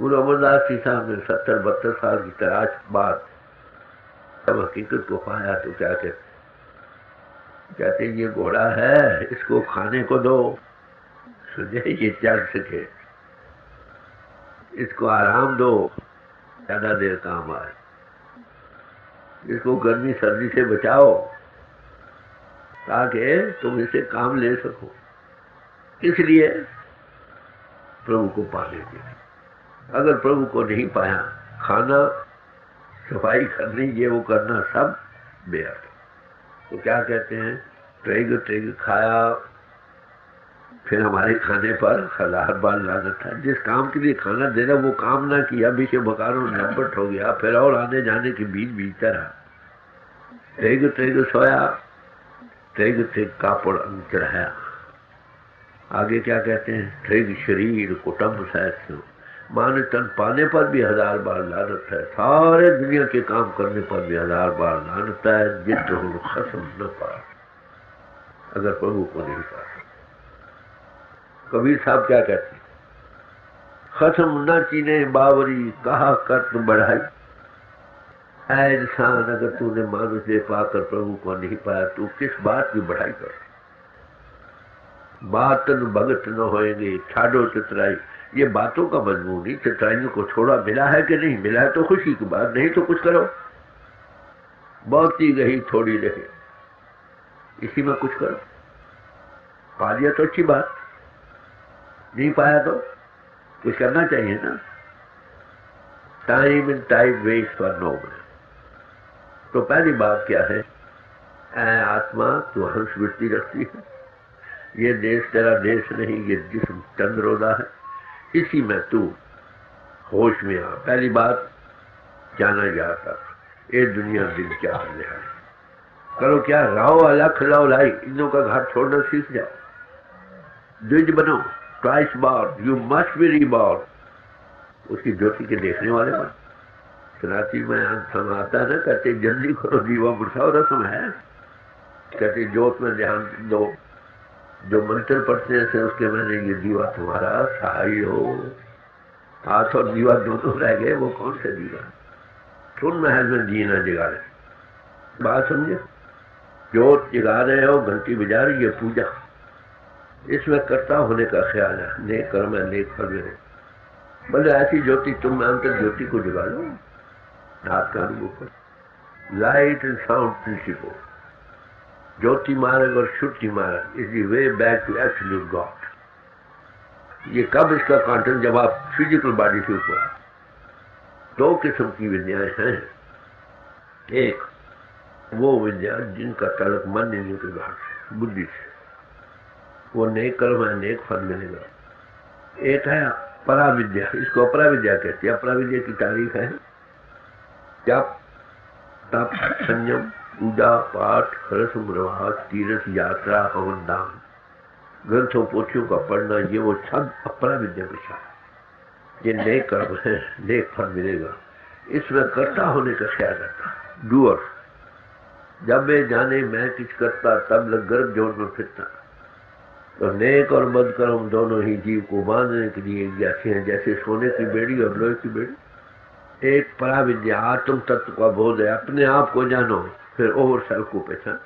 गुरु अमरदास जी साहब ने 70-72 साल की तलाश बाद जब हकीकत को पाया तो क्या कहते ये घोड़ा है, इसको खाने को दो, ये चल सके, इसको आराम दो, ज्यादा देर काम आए, इसको गर्मी सर्दी से बचाओ ताकि तुम इसे काम ले सको। इसलिए प्रभु को पाने के लिए, अगर प्रभु को नहीं पाया, खाना, सफाई करनी, ये वो करना सब बेअर्थ। तो क्या कहते हैं, ट्रेग ट्रेग खाया, फिर हमारे खाने पर 1000 बार लानत था। जिस काम के लिए खाना देना वो काम ना किया, बीच बकारों लंपट हो गया, फिर और आने जाने के बीच बीचता रहा। ट्रेग ट्रेग सोया, ट्रेग ट्रेग कापड़ अंग चढ़ाया। आगे क्या कहते हैं, ट्रेग शरीर कुटुंब सहस्र, मान तन पाने पर भी 1000 बार लानत है, सारे दुनिया के काम करने पर भी 1000 बार लानत है, जित हो खत्म न पा, अगर प्रभु को नहीं पा। कबीर साहब क्या कहते हैं, खत्म न चीने बावरी कहा कर्त बढ़ाई। ऐ इंसान, अगर तूने मानुष दे पाकर प्रभु को नहीं पाया, तू किस बात की बढ़ाई कर। बातन भगत न होएंगे, छाड़ो चतुराई। ये बातों का मजमून ही, चतुराइयों को छोड़ा। मिला है कि नहीं मिला है तो खुशी की बात, नहीं तो कुछ करो। बहुत ही रही थोड़ी रही, इसी में कुछ करो। पा लिया तो अच्छी बात, नहीं पाया तो कुछ करना चाहिए ना। Time and time waste for no man. तो पहली बात क्या है, ऐ आत्मा तू हंस वृत्ति रखती है, ये देश तेरा देश नहीं, ये जिस्म चंद्रोदा है, इसी में तू होश में आ। पहली बात जाना जाता, ये दुनिया दिन क्या हाल है, करो क्या, राहो अलख लो लाई, इनों का घर छोड़ना सीख जाओ। द्विज बनो, twice bar, you must be reborn. उसकी ज्योति के देखने वाले बन। सनाती में अंत आता है ना, कहते जल्दी करो दीवा बुझाओ, रस्म है। कहते जोत में ध्यान दो, जो मंत्र पढ़ते हैं उसके मैंने ये दीवा तुम्हारा सहाय हो। हाथ और दीवा दोनों रह गए, वो कौन से दीवा। सुन महल में जीना जगा रहे, बात समझे, जोत जगा रहे हो, घंटी बजा रही है, पूजा, इसमें कर्ता होने का ख्याल है, नेक कर्म है, नेक फल मिले। बोले ऐसी ज्योति तुम अंतर ज्योति को जगा लो, हाथ का अनुभव कर। लाइट एंड साउंड प्रिंसिपल, ज्योति मार्ग और श्रुति मार्ग is the way back to absolute God. ये कब इसका कॉन्टेंट, जब आप फिजिकल बॉडी के ऊपर। दो किस्म की विद्याएं हैं, एक वो विद्या जिनका तलक मन इंद्रियों के घाट से, बुद्धि से, वो नेक कर्म है, नेक फल मिलेगा। एक है परा विद्या, इसको अपरा विद्या कहती है। अपरा विद्या की तारीफ है जप, तप, संयम, पूजा पाठ, रस्म रिवाज, तीर्थ यात्रा, हवन दान, ग्रंथों पोथियों का पढ़ना, ये वो सब अपरा विद्या विषय है। ये नेक कर्म है, नेक फल मिलेगा। इसमें कर्ता होने का ख्याल रखता, डूअर। जब वे जाने मैं कुछ करता, तब लग गर्भ जोड़ में फिरता। तो नेक और बद कर्म दोनों ही जीव को बांधने के लिए जैसे हैं, जैसे सोने की बेड़ी और लोहे की बेड़ी। एक परा विद्या आत्म तत्व का बोध है, अपने आप को जानो, फिर ओवर सेल्फ को पहचान।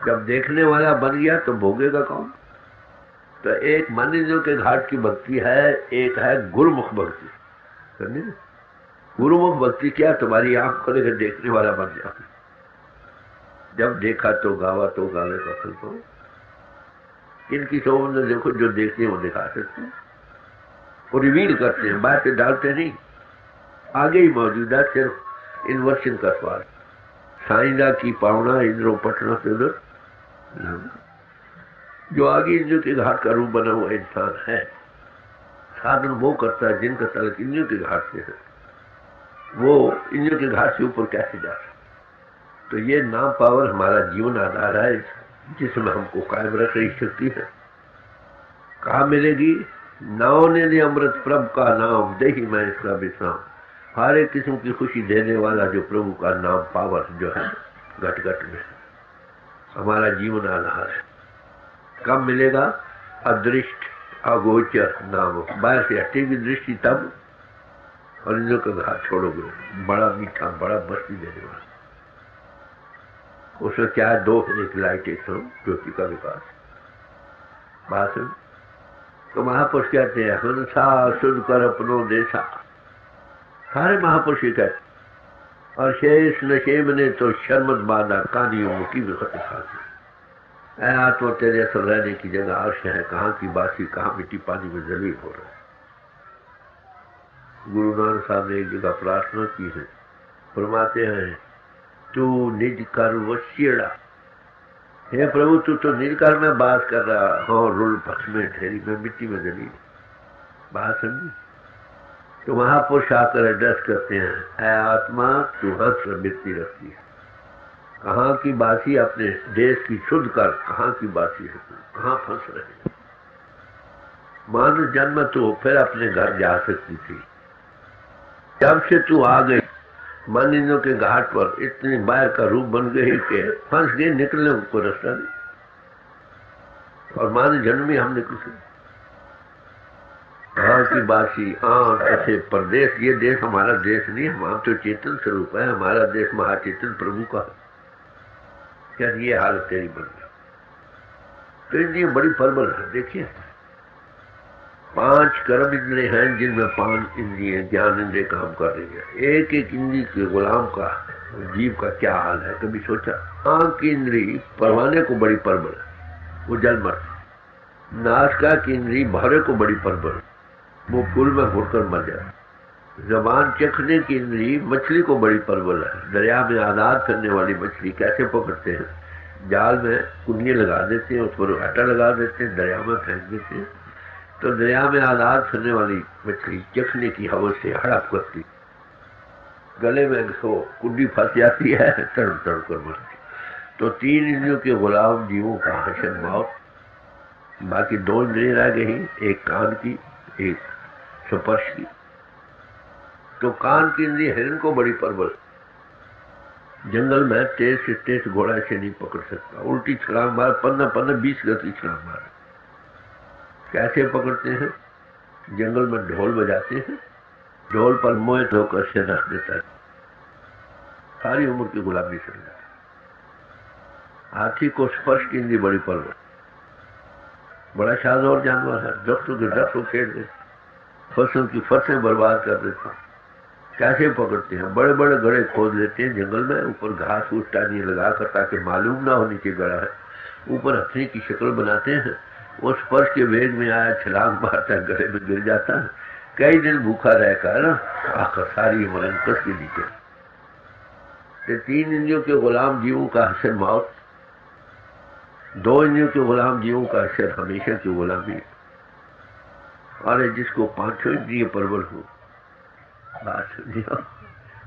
जब देखने वाला बन गया तो भोगेगा कौन। तो एक मन इंद्रियों के घाट की भक्ति है, एक है गुरुमुख भक्ति। समझे, गुरुमुख भक्ति क्या, तुम्हारी आंख खोले कर देखने वाला बन जाओ। जब देखा तो गावा तो गावे का फल पाओ। इनकी शोभ में देखो, जो देखते हैं वो दिखा सकते हैं, वो रिवील करते हैं, बात डालते नहीं, आगे ही मौजूद है, सिर्फ इन्वर्शन का स्वाद। साइंदा की पावना इंद्रो पटना से उधर, जो आगे इंद्रियों के घाट का रूप बना हुआ इंसान है। साधन वो करता है जिनका तलक इंद्रियों के घाट से है, वो इंद्रियों के घाट से ऊपर कैसे जा सकता। तो ये नाम पावर हमारा जीवन आधार है, जिसमें हमको कायम रख रही शक्ति है। कहाँ मिलेगी, नाव ने दे अमृत प्रभु का नाम, दे ही मैं इसका विश्राम। हर एक किस्म की खुशी देने वाला जो प्रभु का नाम पावर जो है घट घट में, हमारा जीवन आधार है। कब मिलेगा, अदृष्ट अगोचर नाम, बाहर से हटेगी दृष्टि तब और इंद्रियों का घाट छोड़ोगे, बड़ा मीठा, बड़ा मस्ती देने वाला। उसमें क्या है? दो एक लाइट, एक ज्योति का विकास, भाषण। तो महापुरुष कहते हैं हंसा सुन कर अपनो देशा, सारे महापुरुष ही कहते। और शेष नशे ने तो शर्मत बांधा कानियों की भी खत खाती। आत्मा तेरे असर रहने की जगह अर्श है, कहाँ की बासी, कहाँ मिट्टी पानी में जलील हो रहा है। गुरु नानक साहब ने एक जगह प्रार्थना की है, फरमाते हैं तू निज कर वशियड़ा, हे प्रभु तू तो निज कर में बात कर रहा, हाँ रुल पक्ष में ठहरी, मैं मिट्टी में जलील। बात समझी? तो महापुरुष आकर एड्रेस करते हैं, ऐ आत्मा तू हंस मिट्टी रखती है, कहाँ की बासी, अपने देश की शुद्ध कर, कहाँ की बासी है, कहाँ फंस रहे। मानव जन्म तो फिर अपने घर जा सकती थी, जब से तू आ गई मन इंद्रियों के घाट पर इतनी बाहर का रूप बन गई कि फंस गए, निकलने को रास्ता नहीं। और मानव जन्म में हम निकल सकते, कहाँ की बासी, कैसे परदेश, ये देश हमारा देश नहीं, हम तो चेतन स्वरूप है, हमारा देश महाचेतन प्रभु का है। क्या ये हालत तेरी बन गई? तो इंद्रिय बड़ी प्रबल है। देखिए 5 कर्म इंद्रिय हैं जिनमें 5 इंद्रिय ज्ञान इंद्रिय काम कर रही है। एक एक इंद्रिय के गुलाम का, जीव का क्या हाल है, कभी सोचा? आंख की इंद्रिय परवाने को बड़ी प्रबल है, वो जल मर। नासिका की इंद्रिय भौरे को बड़ी प्रबल, वो फूल में घुटकर मर जाए। जबान चखने की इंद्रिय मछली को बड़ी प्रबल है। दरिया में आजाद करने वाली मछली कैसे पकड़ते हैं? जाल में कुंडियां लगा देते हैं, उस पर आटा लगा देते हैं, दरिया में फेंक देते हैं। तो दरिया में आजाद करने वाली मछली चखने की हवा से हड़प करती, गले में कुंडी फंस जाती है, तड़प तड़प कर मरती। तो 3 इंद्रियों के गुलाम जीवों का हशन मौत। बाकी 2 इंद्रिय रह गई, एक कान की, एक स्पर्श की। तो कान की इंद्रिय हिरण को बड़ी प्रबल, जंगल में तेज से तेज घोड़ा से नहीं पकड़ सकता, उल्टी छलांग मार, 15-20 गज की छलांग मार। कैसे पकड़ते हैं? जंगल में ढोल बजाते हैं, ढोल पर मोहित होकर से रख देता है, सारी उम्र की गुलामी से जाती। हाथी को स्पर्श की इंद्रिय बड़ी प्रबल, बड़ा शानदार जानवर है, दरख्तों के दरख्त उखेड़ देते, फसल की फसलें बर्बाद कर देते। कैसे पकड़ते हैं? बड़े बड़े गड़े खोद लेते हैं जंगल में, ऊपर घास फूस टानी लगाकर ताकि मालूम ना हो नीचे गड़ा है, ऊपर हथनी की शक्ल बनाते हैं। वो स्पर्श के वेग में आया, छलांग मारता है, गड़े में गिर जाता है, कई दिन भूखा रहकर आखिर सारी उम्र कस के नीचे। 3 इंद्रियों के गुलाम जीवों का हसर मौत, 2 इंद्रियों के गुलाम जीवों का हसर हमेशा की गुलामी। और जिसको 5 इंद्रिय प्रबल हो, बात समझिए,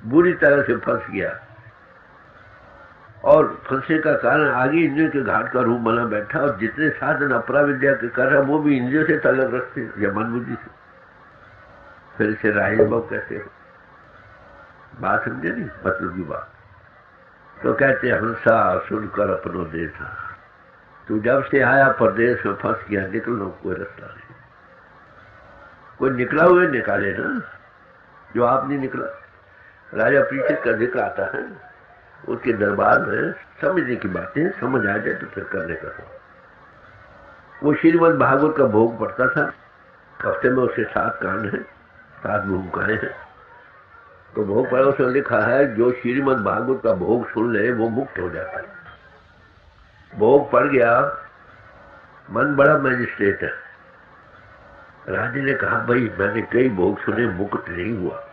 बुरी तरह से फंस गया। और फंसे का कारण आगे इंद्रियों के घाट का रूप बना बैठा, और जितने साधन अपरा विद्या के कर रहा है वो भी इंद्रियों से तलक रखते हैं या मन बुद्धि से। फिर इसे राजभव कहते हैं। बात समझे नहीं? मतलब की बात। तो कहते हैं हंसा सुनकर अपनो देशा, तू जब से आया परदेश में फंस गया, निकलने कोई रास्ता नहीं। कोई निकला हुए निकाले ना, जो आप नहीं निकला। राजा परीक्षित का जिक्र आता है, उसके दरबार में समझने की बातें समझ आ जाए तो फिर करने का। वो श्रीमद् भागवत का भोग पड़ता था, हफ्ते में उसके 7 कांड हैं, 7 भूमिकाएं हैं। तो भोग पड़ा, उसमें लिखा है जो श्रीमद् भागवत का भोग सुन ले वो मुक्त हो जाता है। भोग पड़ गया, मन बड़ा मैजिस्ट्रेट है। राजा ने कहा भाई मैंने कई भोग सुने, मुक्त नहीं हुआ।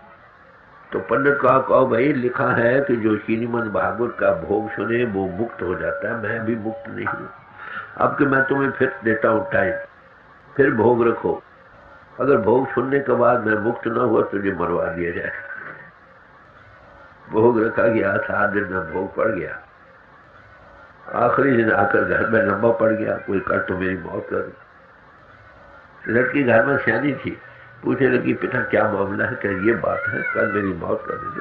तो पंडित कहो भाई लिखा है कि जो श्रीमद् भागवत का भोग सुने वो मुक्त हो जाता है, मैं भी मुक्त नहीं हूँ। अब कि मैं तुम्हें फिर देता हूँ टाइम, फिर भोग रखो। अगर भोग सुनने के बाद मैं मुक्त न हुआ तो मुझे मरवा दिया जाए। भोग रखा गया, 7 दिन में भोग पड़ गया। आखिरी दिन आकर घर में लंबा पड़ गया, कोई कर तो मेरी मौत कर। लड़की घर में सियानी थी, पूछने लगी पिता क्या मामला है? क्या ये बात है, कल मेरी मौत कर दे।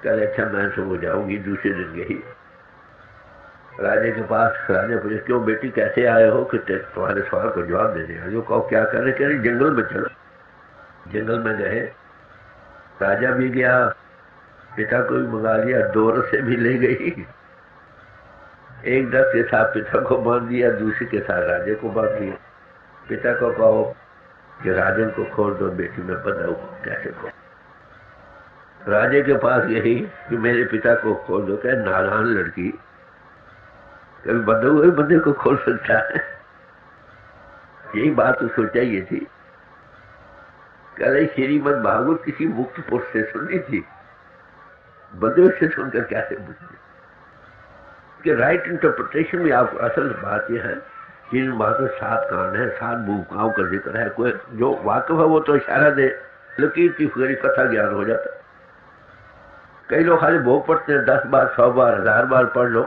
कल अच्छा मैं सो जाऊंगी। दूसरे दिन गई राजे के पास। राजा पूछे क्यों बेटी कैसे आए हो? कि तुम्हारे सवाल को जवाब देने आए हो। कहो क्या कर रहे? कह रहे जंगल में चलो। जंगल में गए, राजा भी गया, पिता को भी मंगा लिया, 2 रस्से भी ले गई। एक रस के साथ पिता को बांध दिया, दूसरे के साथ राजे को बांध दिया। पिता को कहो कि राजन को खोल दो, बेटी में बताओ कैसे खोल। राजे के पास यही कि मेरे पिता को खोल दो। क्या नादान लड़की, कभी बंधे हुए बंदे को खोल सकता है? यही बात उसको चाहिए थी। कह रही श्रीमद् भागवत किसी मुक्त पुरुष से सुननी थी, बंधुओं से सुनकर कैसे बुझी कि राइट इंटरप्रिटेशन में आप असल बात यह है कि इन बातों 7 कांड है, 7 भूमिकाओं का जिक्र है। कोई जो वाकफ है वो तो इशारा दे, लकीर की फिक्री कथा ज्ञान हो जाता। कई लोग खाली भोग पढ़ते हैं, 10 बार 100 बार 1000 बार पढ़ लो,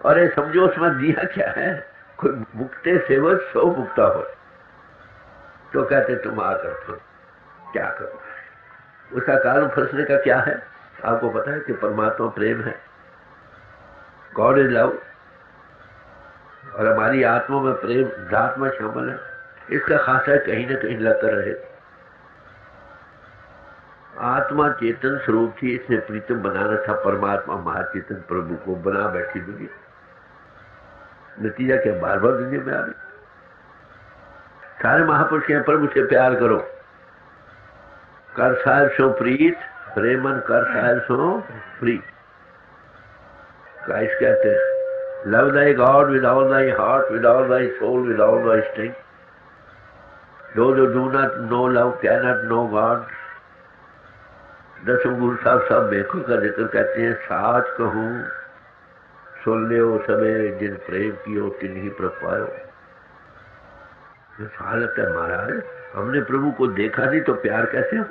और ये समझो उसमें दिया क्या है। कोई मुक्ते सेवक 100 मुक्ता हो, तो कहते तुम आकर फंस, क्या करो। उसका कारण फंसने का क्या है? आपको पता है कि परमात्मा प्रेम है, गॉड इज लव, और हमारी आत्मा में प्रेम जात में शामिल है। इसका खासा कहीं ना कहीं लगा रहे। आत्मा चेतन स्वरूप थी, इसने प्रीतम बनाना था परमात्मा महाचेतन प्रभु को, बना बैठी दुनिया। नतीजा क्या, बार बार दुनिया में आ रही। सारे महापुरुष के प्रभु से प्यार करो, कर साहिब सो प्रीत, प्रेमन कर साहिब सो प्रीत। क्राइस्ट कहते हैं, love thy God with all thy heart, with all thy soul, with all thy strength. Those who do not know love cannot know God. दसवें गुरु साहब सब बेखुद का जिक्र कहते हैं, साच कहूँ सुन ले ओ सबे, जिन प्रेम कियो तिन ही प्रभ पायो। हालत है महाराज, हमने प्रभु को देखा नहीं तो प्यार कैसे हो?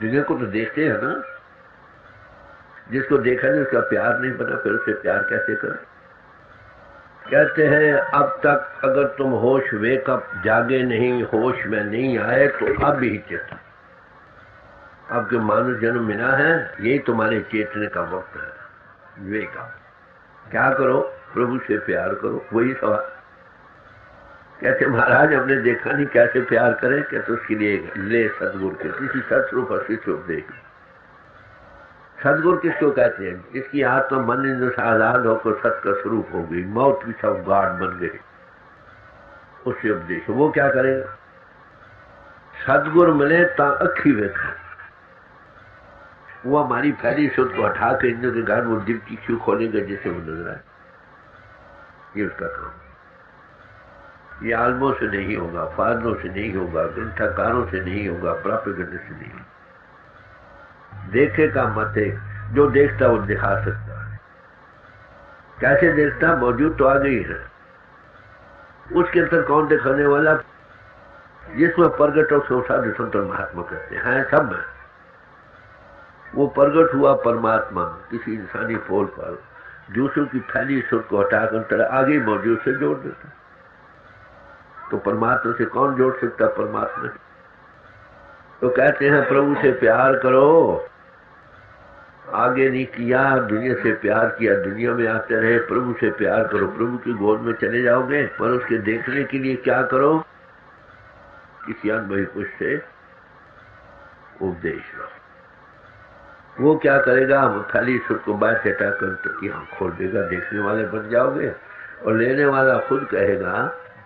दुनिया को तो देखते हैं ना, जिसको देखा नहीं उसका प्यार नहीं बना, फिर उसे प्यार कैसे करें? कहते हैं अब तक अगर तुम होश वेकअप जागे नहीं, होश में नहीं आए, तो अब ही चेतन। आपके मानव जन्म मिला है, यही तुम्हारे चेतने का वक्त है। वेकअप क्या करो? प्रभु से प्यार करो। वही सवाल। कहते महाराज हमने देखा नहीं, कैसे प्यार करें? कहते उसके लिए ले सदगुरु के किसी सतरूप अस्तित्व उपदेश। सदगुरु किसको कहते हैं? जिसकी आत्मा मन इंद्र से आजाद होकर सत का स्वरूप हो गई, मौत की सब गार्ड बन गई, उससे उपदेश। वो क्या करेगा? सदगुरु मिले ता अखी वेखा, वो हमारी फैली शुद्ध को हटा के इंद्र के गार्ड वो दिल की क्यों खोलेगा जिसे वो नजर आए। ये उसका काम। ये आलमों से नहीं होगा, फादरों से नहीं होगा, ग्रंथकारों से नहीं होगा, प्राप्त करने से नहीं होगा। देखे का मत है, जो देखता वो दिखा सकता है। कैसे देखता? मौजूद तो आ गई है, उसके अंदर कौन दिखाने वाला? जिसमें प्रगट और साधु संत और महात्मा कहते हैं सब में वो प्रगट हुआ परमात्मा किसी इंसानी फोल पर, दूसरों की फैली सुर को हटाकर आगे मौजूद से जोड़ देता। तो परमात्मा से कौन जोड़ सकता? परमात्मा। तो कहते हैं प्रभु से प्यार करो। आगे नहीं किया, दुनिया से प्यार किया, दुनिया में आते रहे। प्रभु से प्यार करो, प्रभु की गोद में चले जाओगे। पर उसके देखने के लिए क्या करो? किसी अनुभवी पुरुष से उपदेश लो। वो क्या करेगा? हम खाली सुर को बाहर से हटाकर तो की आंख खोल देगा, देखने वाले बन जाओगे, और लेने वाला खुद कहेगा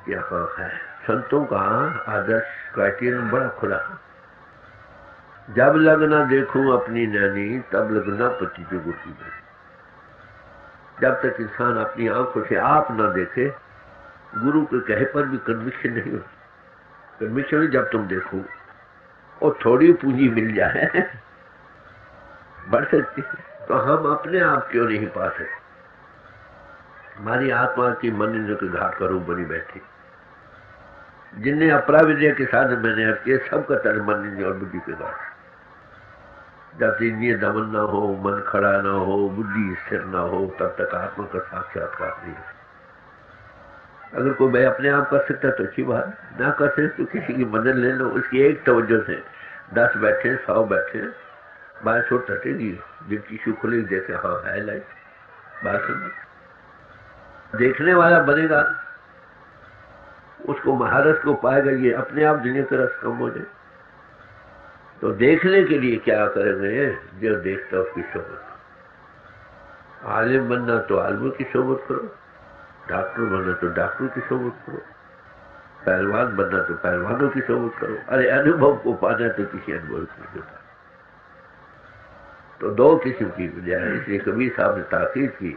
क्या है। संतों का आदर्श क्राइटेरियन बड़ा खुला है। जब लगना देखूं अपनी नैनी, तब लगना पति के गुटी में। जब तक इंसान अपनी आंखों से आप ना देखे, गुरु के कहे पर भी कन्विक्शन नहीं होती। कन्विक्शन जब तुम देखो और थोड़ी पूंजी मिल जाए बढ़ सकती है, तो हम अपने आप क्यों नहीं पा सकते? हमारी आत्मा की मन इंद्र के घाट पर बनी बैठी। जिनने अपरा विद्या के साथ मैंने अर्थ किए, सबका तन मन इंद्र और बुद्धि के घाट। जब तक इंद्रिय दमन न हो, मन खड़ा न हो, बुद्धि स्थिर न हो, तब तक आत्मा का साक्षात्कार नहीं है। अगर कोई भाई अपने आप कर सकता तो अच्छी बात, ना कर सकते तो किसी की मदद ले लो। उसकी एक तवज्जो से 10 बैठे 100 बैठे, बात छोड़ टटेगी, जिनकी शू खुलेगी, जैसे हाँ है लाइफ बात सुन। देखने वाला बनेगा, उसको महारस को पाएगा। ये अपने आप दुनिया का रस कम हो जाए। तो देखने के लिए क्या करेंगे? जो देखता उसकी सोबत। आलिम बनना तो आलिमों की सोबत करो, डॉक्टर बनना तो डॉक्टरों की सोबत करो, पहलवान बनना तो पहलवानों की सोबत करो। अरे अनुभव को पाना तो किसी अनुभव की होता। तो दो किस्म की वजह है। इसलिए कबीर साहब ने ताकीद की,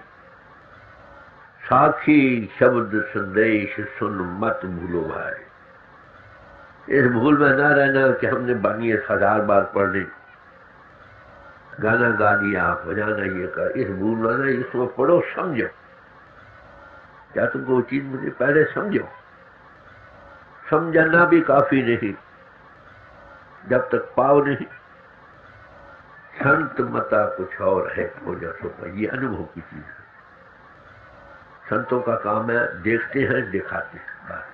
साक्षी शब्द संदेश सुन मत भूलो भाई। इस भूल में ना रहना कि हमने बानी 1000 बार पढ़ ली, गाना गा दिया, बजाना ये कर। इस भूल में ना, इसको पढ़ो, समझो। क्या तुमको वो चीज मुझे पहले समझो। समझना भी काफी नहीं जब तक पाओ नहीं। संत मता कुछ और है खोजा सोता, ये अनुभव की चीज है। संतों का काम है देखते हैं, दिखाते हैं, बस।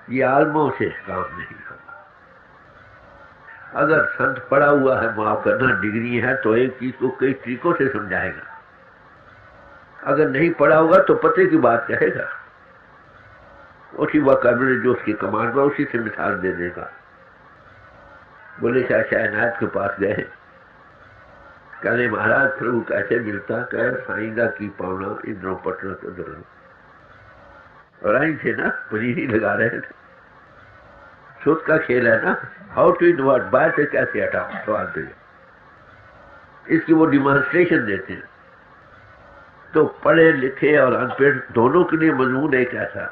ये आलमों से काम नहीं होगा। अगर संत पढ़ा हुआ है, माफ करना, डिग्री है, तो एक चीज को कई तरीकों से समझाएगा। अगर नहीं पढ़ा होगा तो पते की बात कहेगा, उसी वोकैबुलरी जो उसकी कमांड में, उसी से मिसाल दे देगा। बोले शाह नायत के पास गए, कहने महाराज प्रभु कैसे मिलता? कह साइंदा की पावना इधरों पटना तो उधर। और आई थे ना, पनीरी लगा रहे थे। शुद्ध का खेल है ना, हाउ टू इन्वर्ट, बाय से कैसे हटाओ, सवाल दे। इसकी वो डिमॉन्स्ट्रेशन देते हैं। तो पढ़े लिखे और अनपढ़ दोनों के लिए मजमून एक ऐसा,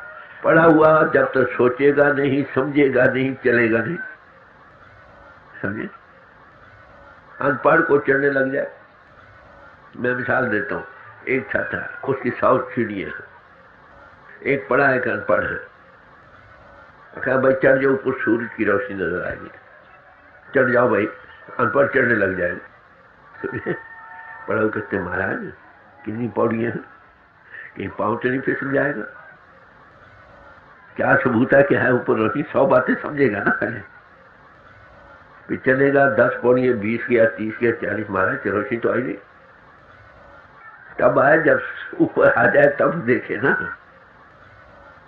पढ़ा हुआ जब तक सोचेगा नहीं, समझेगा नहीं, चलेगा नहीं। समझे? अनपढ़ को चढ़ने लग जाए। मैं मिसाल देता हूँ, एक छात्र है, उसकी 100 सीढ़ियां हैं, एक पढ़ा है, एक अनपढ़ है। कहा भाई चढ़ जाओ, ऊपर सूरज की रोशनी नजर आएगी, चढ़ जाओ भाई। अनपढ़ चढ़ने लग जाएगा। पढ़ा कहते महाराज कितनी पौड़ियां हैं, कहीं पाँव तो नहीं फिसल जाएगा? क्या सबूत है कि है ऊपर रोशनी? 100 बातें समझेगा ना पहले, फिर चलेगा। 10 पौड़ियां, 20 किया, 30 किया, 40, महाराज रोशनी तो आई नहीं। तब आए जब ऊपर आ जाए तब देखे ना,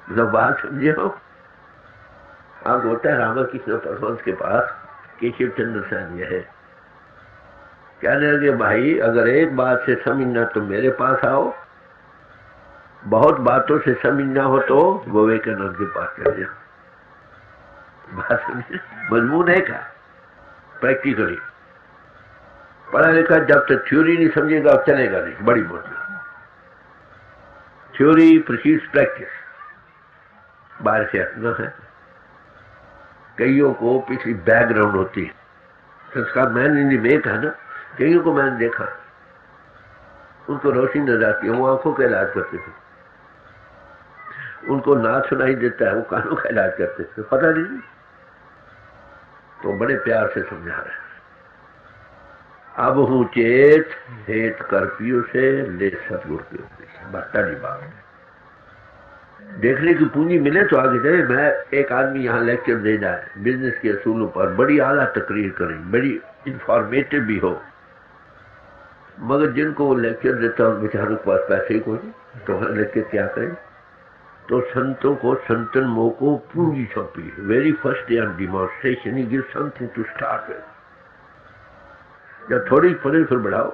मतलब बात समझे हो। आग होता है रामा कृष्ण परमहंस के पास, केशव चंद्र सहनी है। कहने लगे भाई अगर एक बात से समझना तो मेरे पास आओ, बहुत बातों से समझना हो तो विवेकानंद के पास चल जाओ। बात समझे? मजमून है क्या? प्रैक्टिकली पढ़ा लिखा जब तक थ्योरी नहीं समझेगा चलेगा नहीं। बड़ी बात, थ्योरी प्रीसीड्स प्रैक्टिस। बाहर से हटना है। कईयों को पिछली बैकग्राउंड होती है, संस्कार मैन इन मेक है ना। कईयों को मैंने देखा, उनको रोशनी नजर आती है, वो आंखों का इलाज करते थे। उनको ना सुनाई देता है, वो कानों का इलाज करते थे, पता नहीं। तो बड़े प्यार से समझा रहे हैं। अब हूं चेत हेत कर पियो से ले सतगुरु के उपदेश। बड़ी बात। देखने की पूंजी मिले तो आगे चले। मैं एक आदमी यहाँ लेक्चर दे जाए बिजनेस के असूलों पर, बड़ी आला तकरीर करें, बड़ी इंफॉर्मेटिव भी हो, मगर जिनको वो लेक्चर देता है बेचारों के पास पैसे ही कोई, तो वहां लेक्चर क्या करें? तो संतों को, संतन मोह को पूंजी सौंपी। Very first day on demonstration he give something to start with. जब थोड़ी पढ़े फिर बढ़ाओ।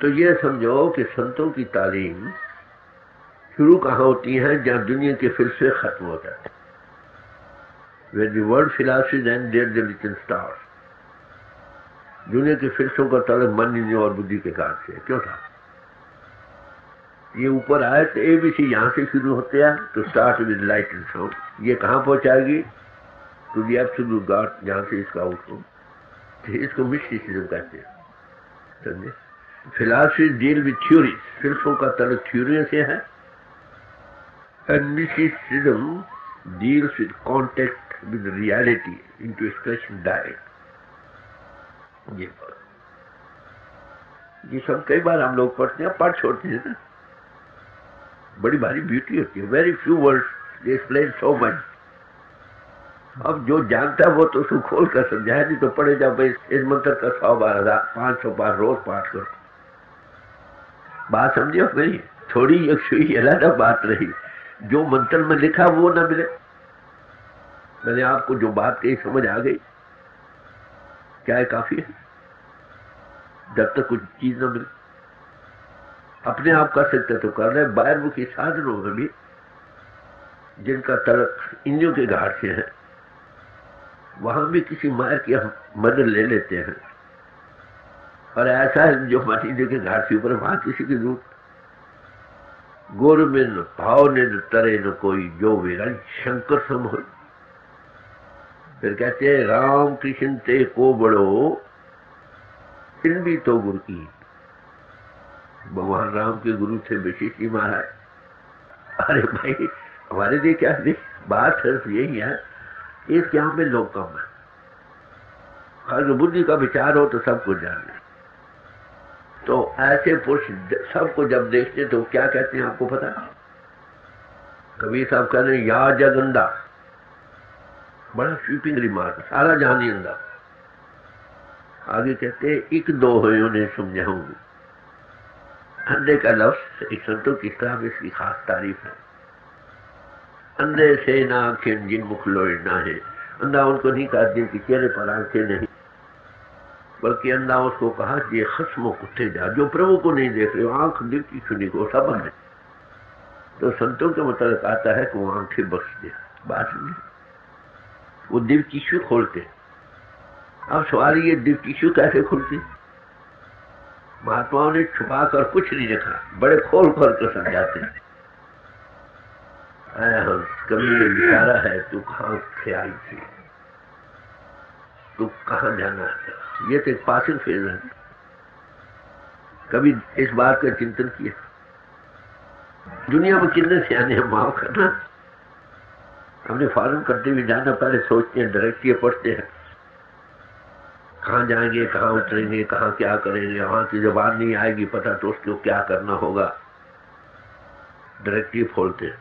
तो ये समझो कि संतों की तालीम शुरू कहाँ होती है? जहाँ दुनिया के फिलसफे खत्म हो जाते। When the world philosophy then there the little stars। दुनिया के फिलसफों का ताल्लुक मन, इंद्रिय और बुद्धि के कारण से क्यों था? ये ऊपर आए तो ABC यहाँ से शुरू होते हैं, तो start with light and sound. ये कहाँ पहुंचाएगी? टू द एब्सोल्यूट गॉड, जहाँ से इसका आउटकम। इसको मिस्टिसिज्म कहते हैं, समझे? फिलॉसफी डील विद थ्योरीज, फिलसफों का ताल्लुक थ्योरियों से है। And mysticism deals with contact with reality into expression direct। ये सब कई बार हम लोग पढ़ते हैं, पढ़ छोड़ते हैं ना। बड़ी भारी ब्यूटी होती है। Very few words they explain so much. अब जो जानता है वो तो उसको खोल कर समझाया, नहीं तो पढ़े जाओ भाई इस मंत्र का 100 बार 500 बार रोज पाठ करो। बात समझे हो नहीं? थोड़ी एक सुई अलग बात रही, जो मंत्र में लिखा वो ना मिले। मैंने आपको जो बात कही समझ आ गई? चाय काफी है जब तक कुछ चीज न मिले। अपने आप कर सकते तो कर रहे, बाहरमुखी साधनों में भी जिनका तलक इंद्रियों के घाट से है, वहां भी किसी मायर की हम मदद ले लेते हैं। और ऐसा है जो मन इंद्रियों के घाट से ऊपर, वहां किसी की जरूरत। गुर में भाव ने तरे न कोई, जो विरल शंकर सम हो। फिर कहते हैं राम कृष्ण ते को बड़ो, फिर भी तो गुरु की। भगवान राम के गुरु थे विशेष जी महाराज। अरे भाई हमारे लिए क्या नहीं, बात सिर्फ यही है, इस यहाँ में लोग कम है। अगर बुद्धि का विचार हो तो सब कुछ जान ले। तो ऐसे पुरुष सबको जब देखते तो क्या कहते हैं आपको पता? कबीर साहब कह रहे हैं या जगंदा, बड़ा स्वीपिंग रिमार्क, सारा जानी अंदा। आगे कहते हैं एक दो है उन्हें समझाऊं। अंधे का लफ्ज एक संतों की किताब इसकी खास तारीफ है। अंधे से ना आंखें जिन मुख लोड़ना है। अंधा उनको नहीं कहा जिनके चेहरे पर आंखें नहीं, बल्कि अंधा उसको कहा ये खस्मों कुत्ते जा, जो प्रभु को नहीं देख रहे, आंख दिल की सुनी को सब है। तो संतों के मतलब आता है कि वो आंखें बख्श दे। बात नहीं, वो दिल टिश्यू खोलते। अब सवाल ये दिल टिश्यू कैसे खुलती? महात्माओं ने छुपा कर कुछ नहीं रखा, बड़े खोल खोल कर समझाते हैं। कभी ये इशारा है, तू कहाँ से आई थी, तू कहाँ जाना है, ये तो एक पासिंग फेज है। कभी इस बात का चिंतन किया? दुनिया में कितने सियाने हैं, माफ करना। हमने फॉरन करते हुए जाना, पहले सोचते हैं, डायरेक्टली पढ़ते हैं, कहाँ जाएंगे, कहाँ उतरेंगे, कहाँ क्या करेंगे, वहां की जबान नहीं आएगी पता तो उसको क्या करना होगा, डायरेक्टली खोलते हैं।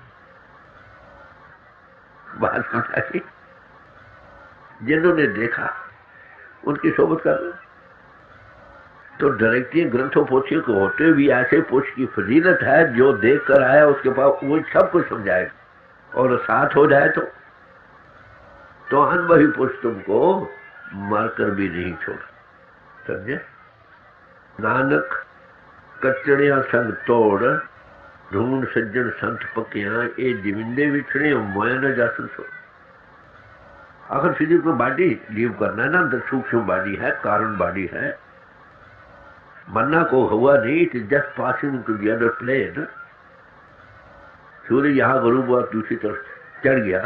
बात समझा? जिन्होंने देखा उनकी सोबत कर लो। तो डायरेक्टली ग्रंथों पोथियों को होते भी ऐसे पोछ की फजीलत है, जो देख कर आया उसके पास वो सब कुछ समझाएगा। और साथ हो जाए तो अनुभवी पुरुष तुमको मरकर भी नहीं छोड़ा। समझे? नानक कचड़िया संग तोड़, ढूंढ सज्जन संत पकिया, ये जिमिंदे विछड़े मोया न जासन सो। अगर फिजिकल बॉडी लीव करना है ना, अंदर सूक्ष्म बॉडी है, कारण बॉडी है, मरना को हुआ नहीं, it is just passing to the other plane. सूर्य यहाँ गुरु हुआ, दूसरी तरफ चढ़ गया।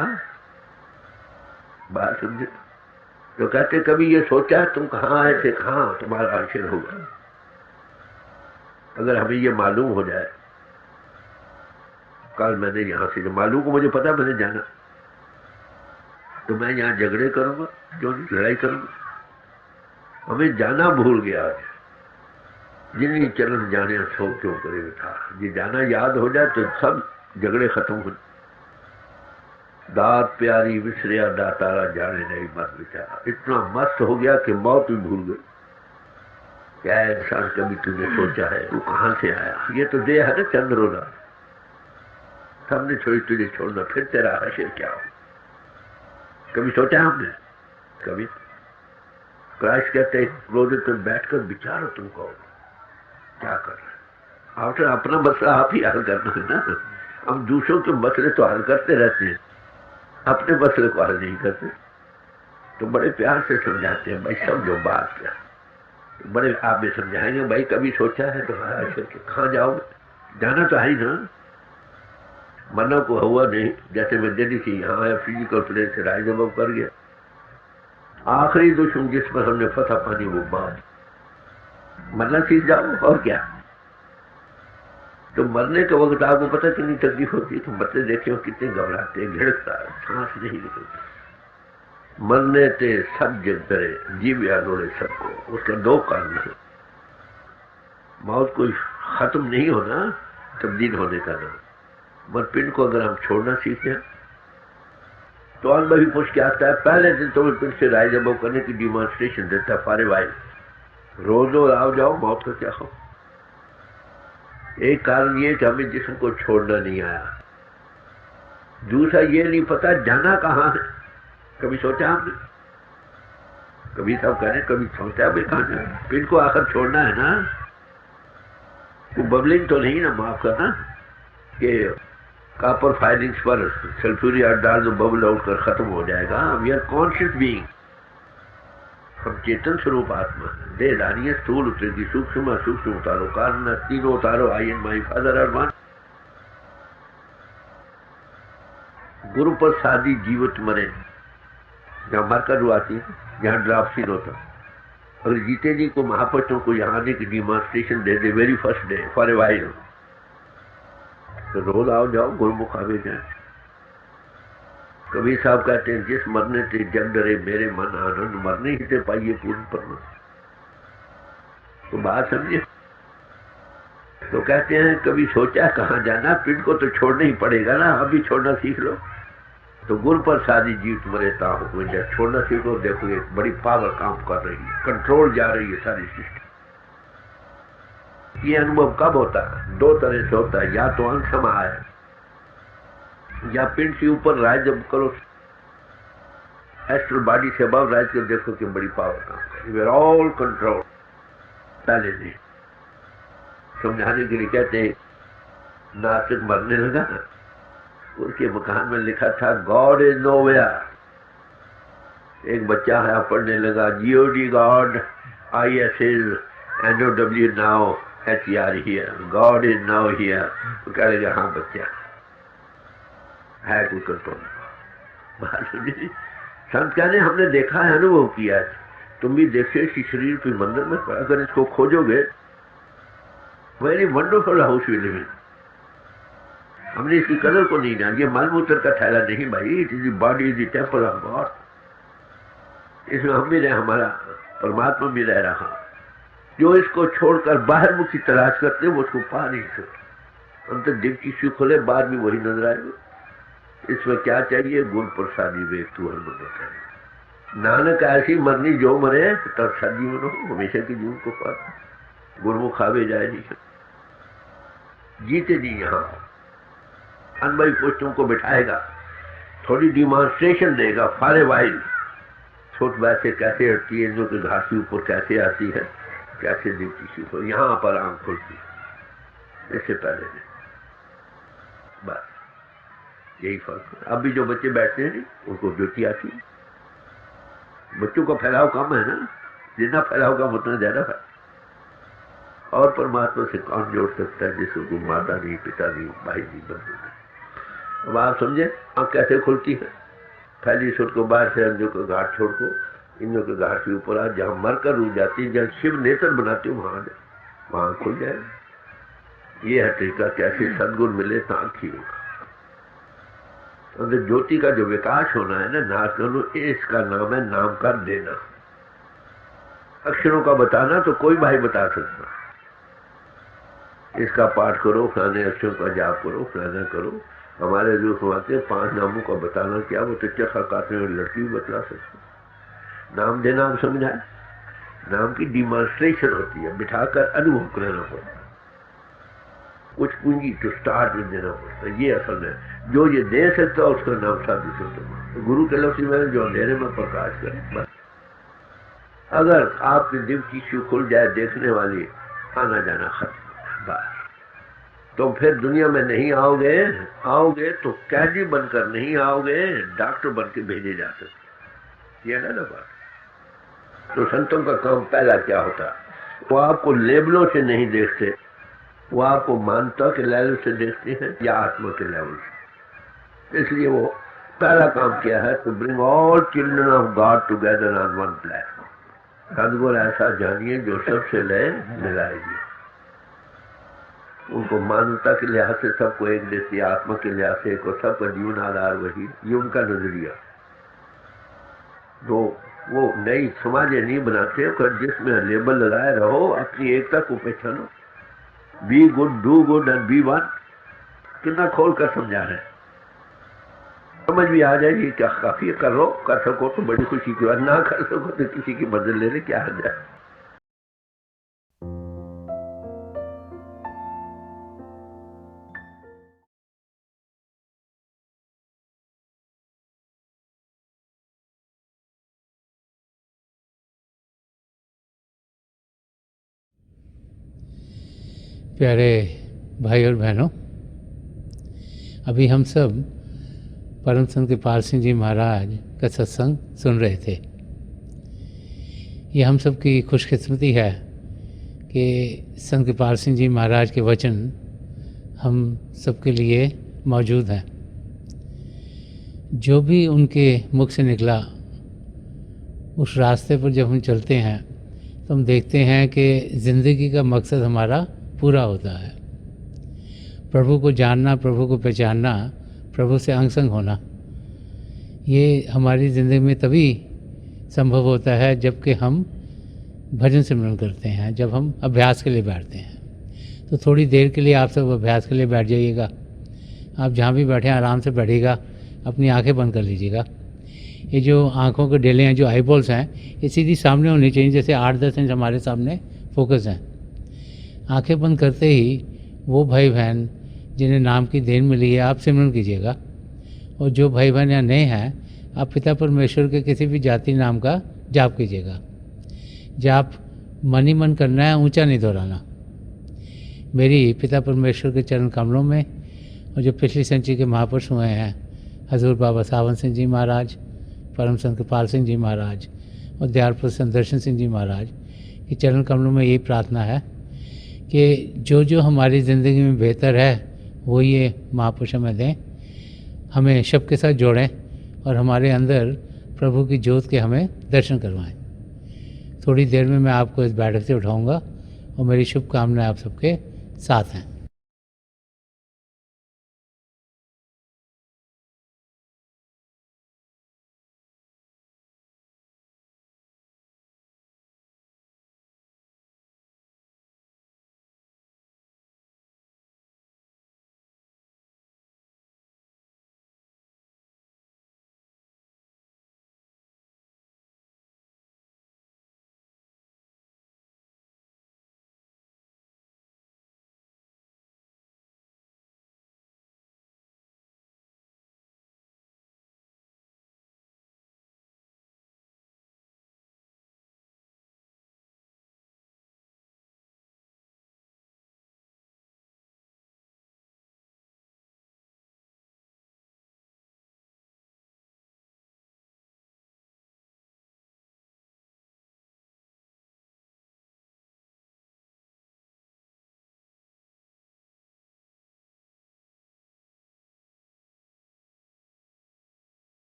बात समझे? तो कहते कभी ये सोचा तुम कहाँ आए थे, कहाँ तुम्हारा आश्रय होगा? अगर हमें ये मालूम हो जाए, कल मैंने यहां से, जो मालूम को मुझे पता मैंने जाना, तो मैं यहाँ झगड़े करूंगा, जो लड़ाई करूंगा। हमें जाना भूल गया आज, जिन्हीं चरण जाने सो क्यों करे था। ये जाना याद हो जाए तो सब झगड़े खत्म हो। दात प्यारी विसरिया दातारा, जाने नहीं मत बेचारा। इतना मस्त हो गया कि मौत भी भूल गई। क्या इंसान कभी तुझे सोचा है तू कहां से आया? ये तो देह है ना चंद्रोदा, सबने छोड़ी तुझे छोड़ना, फिर तेरा आश्रय क्या हो? कभी सोचा हमने? कभी? क्राइस्ट कहते क्लोज पर बैठकर विचारो तुमको क्या कर रहे। आफ्टर अपना मसला आप ही हल करना है ना। हम दूसरों के मसले तो हल करते रहते हैं, अपने मसले को हल नहीं करते। तो बड़े प्यार से समझाते हैं, भाई समझो बात क्या। बड़े आप भी समझाएंगे, भाई कभी सोचा है तुम्हारा आश्रय कहाँ जाओगे? जाना तो है ही ना, मरना को हुआ नहीं। जैसे मैं दिल्ली से यहाँ आया, फिजिकल प्लेन से रायजब कर गया। आखिरी दुश्मन जिस पर हमने फतह पानी वो बात, मरना सीख जाओ और क्या। तो मरने के वक्त आपको पता कितनी तकलीफ होती है? तो बच्चे देखे हो कितने घबराते, घिड़कता, सांस नहीं निकलती। मरने ते सब जग करे, जीव या रोड़े सबको। उसके दो कारण है, मौत कोई खत्म नहीं होना, तब्दील होने का नाम। मगर पिंड को अगर हम छोड़ना सीखते हैं तो अनुभवी पुरुष क्या आता है, पहले दिन तो पिंड से राय जब करने की डिमॉन्स्ट्रेशन देता है, फारे वाई रोज रोज आओ जाओ, मौत का क्या हो। एक कारण ये कि हमें जिस्म को छोड़ना नहीं आया। दूसरा ये नहीं पता जाना कहाँ है। कभी सोचा हमने? कभी सब करें, कभी सोचा भी खाने, पिन को आखिर छोड़ना है ना। वो बबलिंग तो नहीं ना, माफ करना, कि कॉपर फाइलिंग्स पर सल्फ्यूरिक डाल दो, बबल आउट कर खत्म हो जाएगा। वी आर कॉन्शियस बीइंग, हम चेतन स्वरूप आत्मा। देहधारी है, स्थूल उतरेगी, सूक्ष्म सूक्ष्म उतारो, कारण तीनों उतारो। I and my father are one. गुरु प्रसादी जीवित मरे, जहाँ मरकर आती है, जहाँ ड्राफ्ट सीन होता। अगर जीते जी को महापुरुषों को यहाँ आने की demonstration they they very first day for a while, तो रोज आओ जाओ, गुरुमुख आवे जाए। कबीर साहब कहते हैं, जिस मरने से जग डरे मेरे मन आनंद, मरने ही से पाइए पूर्ण परम। तो बात समझे। तो कहते हैं, कभी सोचा कहाँ जाना, पिंड को तो छोड़ना ही पड़ेगा ना, अभी छोड़ना सीख लो। तो गुरु प्रसादी जीवित मरे ताहु, जब छोड़ना सीखो, देखो एक बड़ी पावर काम कर रही है, कंट्रोल जा रही है सारी सिस्टम। ये अनुभव कब होता है? दो तरह से होता है, या तो अंग समा है, या पिंड से ऊपर राज जब करो, एस्ट्रल बॉडी से अबव राज कर देखो कि बड़ी पावर काम कर, वी आर ऑल कंट्रोल। पहले नहीं समझाने के लिए कहते हैं, नास्तिक मरने लगा, उसके मकान में लिखा था गॉड इज नोवेयर। एक बच्चा है पढ़ने लगा, GOD God, ISS NOW now HR here, God is now here. तो कह लगा हाँ बच्चा है कोई कंट्रोल। संत कहने हमने देखा है, अनुभव किया है। तुम भी देखो इसी शरीर के मंदिर में, अगर इसको खोजोगे, very wonderful house we live in. हमने इसकी कदर को नहीं जाना। ये मलमूत्र का थैला नहीं भाई, it is body is the temple of God. इसमें हम भी रहे, हमारा परमात्मा भी रह रहा। जो इसको छोड़कर बाहर मुखी तलाश करते वो उसको पा नहीं सकते। अंतर दिल की सुख खोले, बाहर भी वही नजर आएगा। इसमें क्या चाहिए? गुरु प्रसादी वेद तू हर। नानक ऐसी मरनी जो मरे, तब सजीवन हो, हमेशा के जीवन को पाता। गुरुमुख आवे जाए नहीं, जीते जी यहाँ अनबई पुष्टों को बिठाएगा, थोड़ी डिमॉन्स्ट्रेशन देगा, फारे वाइल छोट वैसे कैसे हटती है, जो कि घासी ऊपर कैसे आती है, कैसे दिखती सीखो, यहाँ पर आंख खुलती है, इससे पहले नहीं। बस यही फर्क है। अब भी जो बच्चे बैठते हैं उनको ज्योति आती है। बच्चों का फैलाव कम है ना, जितना फैलाव कम उतना ज्यादा है। और परमात्मा से कौन जोड़ सकता है जिसको माता नहीं, पिता नहीं, भाई नहीं, बंधु नहीं। अब आप समझे आंख कैसे खुलती है। फैली सुट को बाहर से अंजों का घाट छोड़ को इंजों के घाट के ऊपर आ, जहां मरकर रुक जाती है, जहां शिव नेत्र बनाती हूँ, वहां खुल जाए। ये है तरीका। कैसे सदगुरु मिले तो आंखी होगा। तो ज्योति का जो विकास होना है ना, नाथ, इसका नाम है नाम का देना। अक्षरों का बताना तो कोई भाई बता सकता, इसका पाठ करो, फलाने अक्षरों का जाप करो, फलाना करो। हमारे जो खुआते 5 नामों का बताना क्या, वो तो चखा काटने वाली लड़की भी बतला सकती। नाम देना आप समझाए, नाम की डिमॉन्स्ट्रेशन होती है, बिठाकर अनुभव कराना पड़ता है। कुछ पूंजी टू स्टार्ट में देना पड़ता है। ये असल में जो ये दे सकता है उसका नाम साधु संत। तो गुरु के लफ्ज़ में जो अंधेरे में प्रकाश करे, बस। अगर आपके दिल की शू खुल जाए, देखने वाली, आना जाना खत्म, बस। तो फिर दुनिया में नहीं आओगे, आओगे तो कैदी बनकर नहीं आओगे, डॉक्टर बन के भेजे जा सकते। ये है ना बात। तो संतों का काम पहला क्या होता है? वो आपको लेबलों से नहीं देखते, वो आपको मानता के लेवल से देखते हैं या आत्मा के लेवल से। इसलिए वो पहला काम किया है, to bring all children of God together on one platform. सदगुरु ऐसा जानिए जो सबसे लय मिलाएगी। उनको मानवता के लिहाज से सबको एक देती, आत्मा के लिहाज से एक, और सबका जीवन आधार वही। ये उनका नजरिया। तो वो नई समाज नहीं बनाते, पर जिसमें लेबल लगाए रहो, अपनी एकता को पहचानो। Be good, do good and be one. कितना खोल कर समझा रहे हैं, समझ भी आ जाएगी। क्या काफी कर लो, कर सको तो बड़ी खुशी की बात, ना कर सको तो किसी की मदद लेने क्या आ जाए। प्यारे भाई और बहनों, अभी हम सब परम संत कृपाल सिंह जी महाराज का सत्संग सुन रहे थे। ये हम सब की खुशकिस्मती है कि संत कृपाल सिंह जी महाराज के वचन हम सबके लिए मौजूद हैं। जो भी उनके मुख से निकला, उस रास्ते पर जब हम चलते हैं तो हम देखते हैं कि ज़िंदगी का मकसद हमारा पूरा होता है। प्रभु को जानना, प्रभु को पहचानना, प्रभु से अंग संग होना, ये हमारी ज़िंदगी में तभी संभव होता है जबकि हम भजन सिमरन करते हैं, जब हम अभ्यास के लिए बैठते हैं। तो थोड़ी देर के लिए आप सब अभ्यास के लिए बैठ जाइएगा। आप जहाँ भी बैठे आराम से बैठिएगा, अपनी आंखें बंद कर लीजिएगा। ये जो आँखों के डेले हैं, जो आई बॉल्स हैं, ये सीधी सामने होनी चाहिए, जैसे 8-10 इंच हमारे सामने फोकस हैं। आंखें बंद करते ही वो भाई बहन जिन्हें नाम की देन मिली है, आप सिमरन कीजिएगा। और जो भाई बहन यहाँ नए हैं, आप पिता परमेश्वर के किसी भी जाति नाम का जाप कीजिएगा। जाप मन ही मन करना है, ऊंचा नहीं दोहराना। मेरी पिता परमेश्वर के चरण कमलों में, और जो पिछली संची के महापुरुष हुए हैं, हजूर बाबा सावन सिंह जी महाराज, परम संत कृपाल सिंह जी महाराज और दयालपुर संत दर्शन सिंह जी महाराज के चरण कमलों में यही प्रार्थना है कि जो जो हमारी ज़िंदगी में बेहतर है वो ये महापुरुष हमें दें, हमें शब के साथ जोड़ें और हमारे अंदर प्रभु की ज्योत के हमें दर्शन करवाएं। थोड़ी देर में मैं आपको इस बैठक से उठाऊंगा और मेरी शुभकामनाएं आप सबके साथ हैं।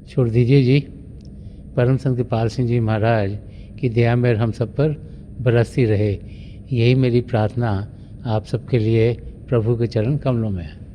छोड़ दीजिए जी। परम संत कृपाल सिंह जी महाराज की दया मेहर हम सब पर बरसती रहे, यही मेरी प्रार्थना आप सबके लिए प्रभु के चरण कमलों में है।